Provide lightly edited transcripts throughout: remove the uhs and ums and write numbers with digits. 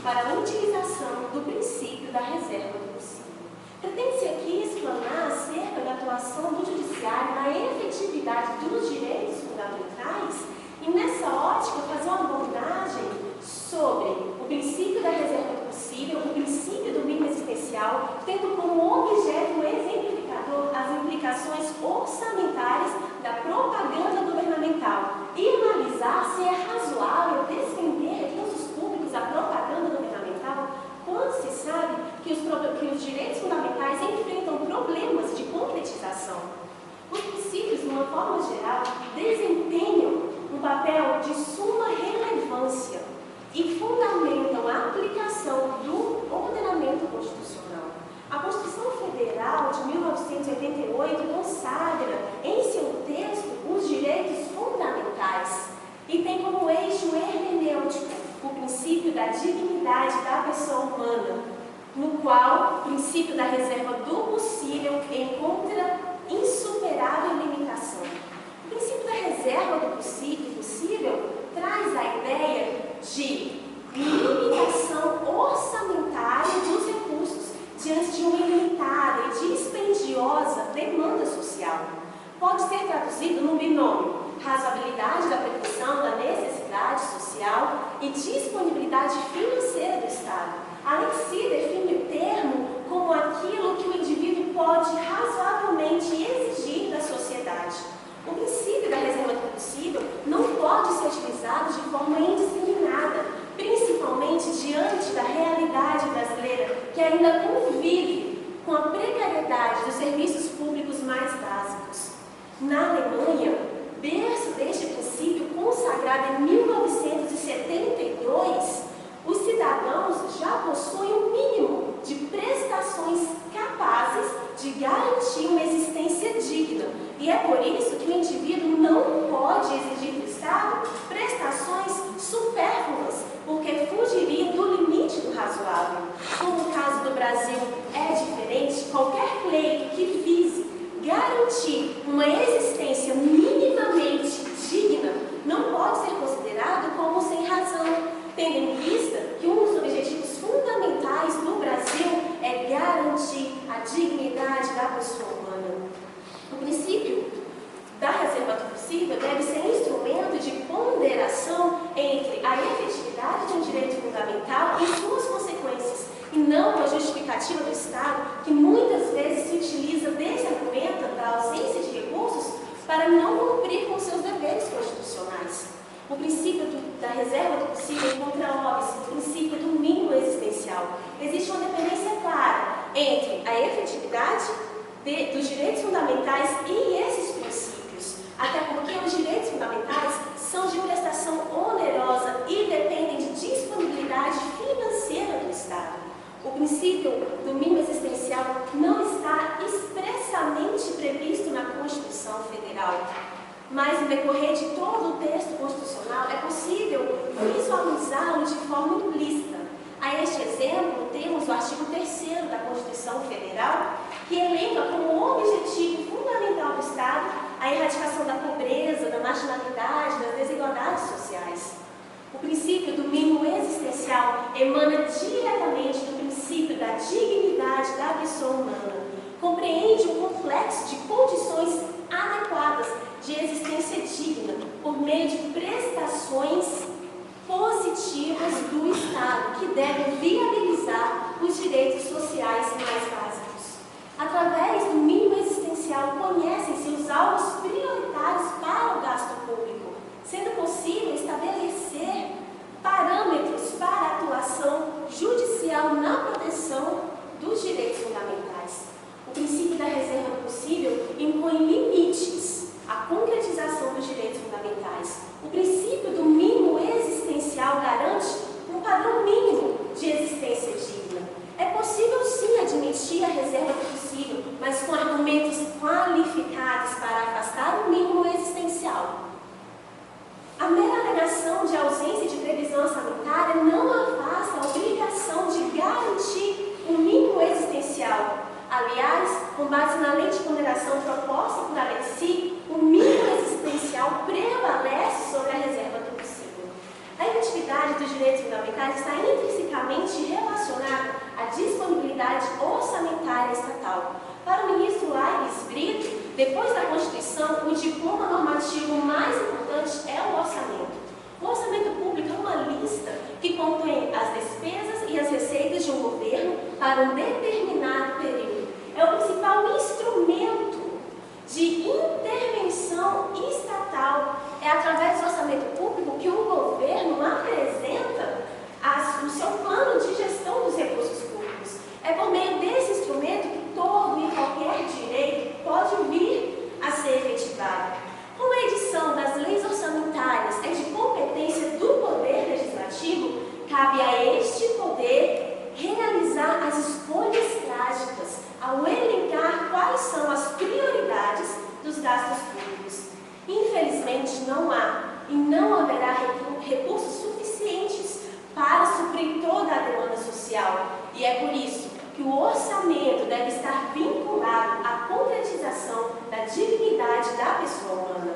para a utilização do princípio da reserva do possível. Pretende-se aqui explanar acerca da atuação do Judiciário na efetividade dos direitos fundamentais e, nessa ótica, fazer uma abordagem sobre o princípio da reserva do possível, o princípio do mínimo existencial, tendo como objeto exemplificador as implicações orçamentárias da propaganda governamental e analisar se é razoável defender recursos públicos à propaganda governamental quando se sabe que os direitos fundamentais enfrentam problemas de concretização. Os princípios, de uma forma geral, desempenham um papel de suma relevância e fundamentam a aplicação do ordenamento constitucional. A Constituição Federal de 1988 consagra em seu texto os direitos fundamentais e tem como eixo hermenêutico o princípio da dignidade da pessoa humana, no qual o princípio da reserva do possível encontra insuperável limitação. O princípio da reserva do possível traz a ideia de limitação orçamentária dos recursos diante de uma ilimitada e dispendiosa demanda social. Pode ser traduzido no binômio razoabilidade da prevenção da necessidade social e disponibilidade financeira do Estado. Além de si, define o termo como aquilo que o indivíduo pode razoavelmente exigir da sociedade. O princípio da reserva do possível não pode ser utilizado de forma indiscriminada, principalmente diante da realidade brasileira, que ainda convive com a precariedade dos serviços públicos mais básicos. Na Alemanha, berço deste princípio consagrado em 1972, os cidadãos já possuem um mínimo de prestações capazes de garantir uma existência digna. E é por isso que o indivíduo não pode exigir do Estado prestações supérfluas, porque fugiria do limite do razoável. Como o caso do Brasil é diferente, qualquer pleito que vise garantir uma existência minimamente digna não pode ser considerado como sem razão, tendo em vista que um dos objetivos fundamentais do Brasil é garantir a dignidade da pessoa humana. O princípio da reserva do possível deve ser instrumento de ponderação entre a efetividade de um direito fundamental e suas consequências, e não uma justificativa do Estado que muitas vezes se utiliza desse argumento da ausência de recursos para não cumprir com seus deveres constitucionais. O princípio da reserva do possível encontra óbice do princípio do mínimo existencial. Existe uma dependência clara entre a efetividade dos direitos fundamentais e esses princípios, até porque os direitos fundamentais são de prestação onerosa e dependem de disponibilidade financeira do Estado. O princípio do mínimo existencial não está expressamente previsto na Constituição Federal, mas no decorrer de todo o texto constitucional é possível visualizá-lo de forma implícita. A este exemplo, temos o artigo 3º da Constituição Federal, que elenca como objetivo fundamental do Estado a erradicação da pobreza, da marginalidade, das desigualdades sociais. O princípio do mínimo existencial emana diretamente do princípio da dignidade da pessoa humana. Compreende um complexo de condições adequadas de existência digna por meio de prestações positivas do Estado, que devem viabilizar os direitos sociais mais básicos. Através do mínimo existencial, conhecem-se os alvos prioritários para o gasto público, sendo possível estabelecer parâmetros para a atuação judicial na proteção dos direitos fundamentais. O princípio da reserva do possível impõe dos direitos fundamentais está intrinsecamente relacionada à disponibilidade orçamentária estatal. Para o ministro Aires Brito, depois da Constituição, o diploma normativo mais importante é o orçamento. O orçamento público é uma lista que contém as despesas e as receitas de um governo para um determinado período. É o principal instrumento de intervenção estatal. É através do orçamento público que o governo apresenta o seu plano de gestão dos recursos públicos. É por meio desse instrumento que todo e qualquer direito pode vir a ser efetivado. Como a edição das leis orçamentárias é de competência do Poder Legislativo, cabe a este poder realizar as escolhas trágicas ao elencar quais são as prioridades dos gastos públicos. Infelizmente, não há e não haverá recursos suficientes para suprir toda a demanda social, e é por isso que o orçamento deve estar vinculado à concretização da dignidade da pessoa humana.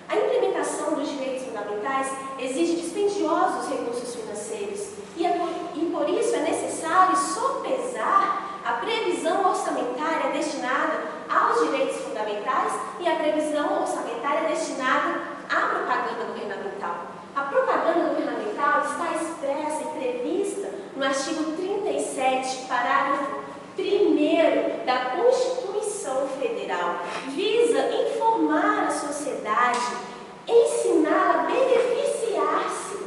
A implementação dos direitos fundamentais exige dispendiosos recursos financeiros e por isso é necessário sopesar a previsão orçamentária destinada aos direitos fundamentais e a previsão orçamentária destinada à propaganda governamental. A propaganda governamental está expressa e prevista no artigo 37, parágrafo 1º da Constituição Federal. Visa informar a sociedade, ensinar a beneficiar-se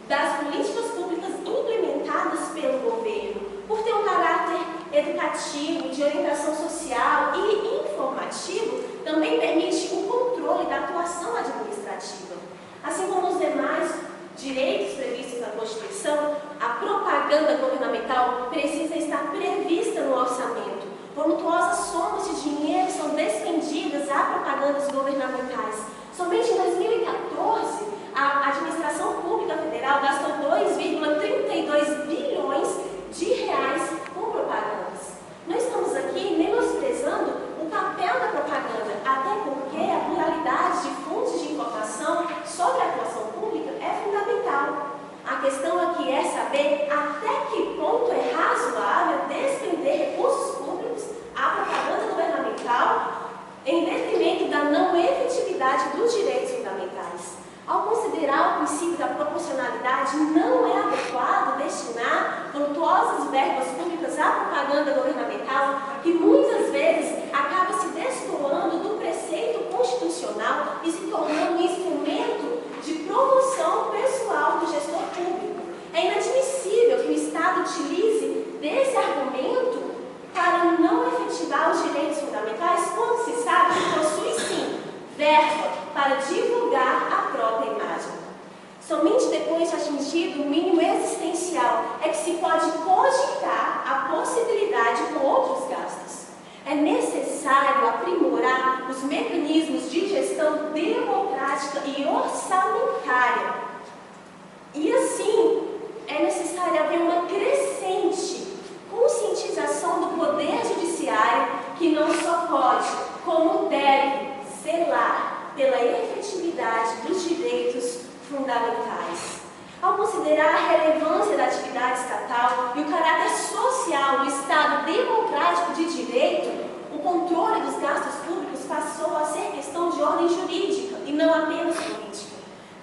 das políticas públicas implementadas pelo governo, por ter um caráter educativo, de orientação social e informativo, também permite o controle da atuação administrativa. Assim como os demais direitos previstos na Constituição, a propaganda governamental precisa estar prevista no orçamento. Voluptuosas somas de dinheiro são despendidas a propagandas governamentais. Somente em 2014, a Administração Pública Federal gastou 2,32 bilhões de reais com propagandas. Não estamos aqui menosprezando o papel da propaganda, até porque a pluralidade de fontes de informação sobre a atuação pública é fundamental. A questão aqui é saber até que ponto é razoável despender recursos públicos à propaganda governamental em detrimento da não efetividade dos direitos fundamentais. Ao considerar o princípio da proporcionalidade, não é adequado destinar voluptuosas verbas públicas à propaganda governamental, que muitas vezes acaba se destoando do preceito constitucional e se tornando um instrumento de promoção pessoal do gestor público. É inadmissível que o Estado utilize desse argumento para não efetivar os direitos fundamentais, quando se sabe que possui sim verba para divulgar a própria imagem. Somente depois de atingido o mínimo existencial é que se pode cogitar a possibilidade com outros gastos. É necessário aprimorar os mecanismos de gestão democrática e orçamentária. E assim, é necessário haver uma crescente conscientização do Poder Judiciário, que não só pode, como deve, zelar pela efetividade dos direitos fundamentais. Ao considerar a relevância da atividade estatal e o caráter social do Estado democrático de direito, o controle dos gastos públicos passou a ser questão de ordem jurídica e não apenas política.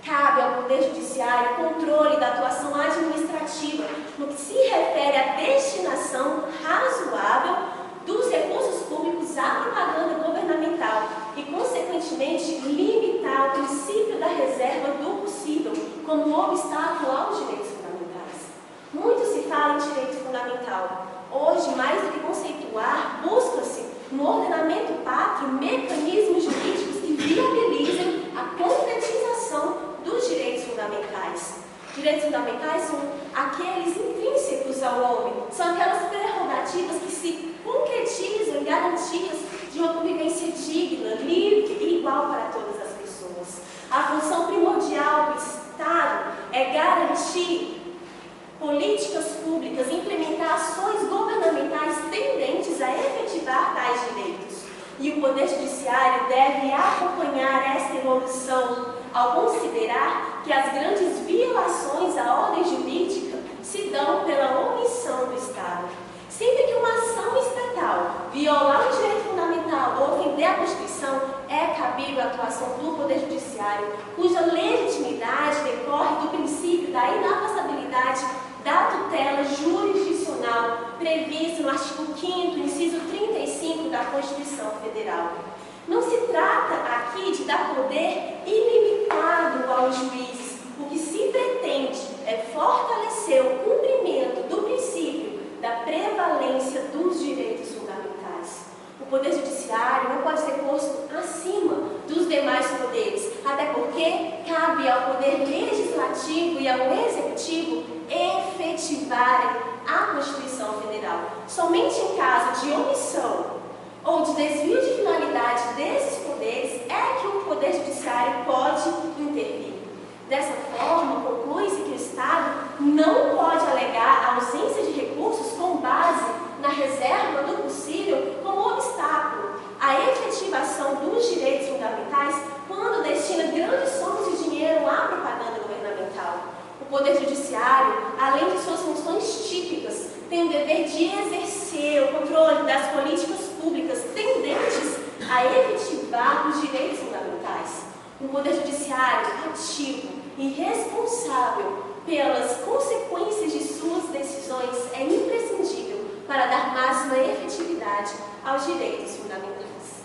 Cabe ao Poder Judiciário o controle da atuação administrativa no que se refere à destinação razoável dos recursos públicos à propaganda governamental e, consequentemente, limitar o princípio da reserva do possível como obstáculo aos direitos fundamentais. Muito se fala em direito fundamental. Hoje, mais do que conceituar, busca-se no ordenamento pátrio mecanismos jurídicos que viabilizem a concretização dos direitos fundamentais. Direitos fundamentais são aqueles intrínsecos ao homem, são aquelas prerrogativas que se concretizam em garantias de uma convivência digna, livre e igual para todas as pessoas. A função primordial do Estado é garantir políticas públicas, implementar ações governamentais tendentes a efetivar tais direitos. E o Poder Judiciário deve acompanhar esta evolução ao considerar que as grandes violações à ordem tutela jurisdicional prevista no artigo 5º, inciso 35 da Constituição Federal. Não se trata aqui de dar poder ilimitado aos juízes. O que se pretende é fortalecer o cumprimento do princípio da prevalência dos direitos fundamentais. O Poder Judiciário não pode ser posto acima dos demais poderes, até porque cabe ao Poder Legislativo e ao Executivo efetivarem a Constituição Federal. Somente em caso de omissão ou de desvio de finalidade desses poderes é que o Poder Judiciário pode intervir. Dessa forma, conclui-se que o Estado não pode alegar a ausência de recursos com base na reserva do possível como obstáculo à efetivação dos direitos fundamentais quando destina grandes somas de dinheiro à propaganda governamental. O Poder Judiciário, além de suas funções típicas, tem o dever de exercer o controle das políticas públicas tendentes a efetivar os direitos fundamentais. Um Poder Judiciário ativo e responsável pelas consequências de suas decisões é imprescindível para dar máxima efetividade aos direitos fundamentais.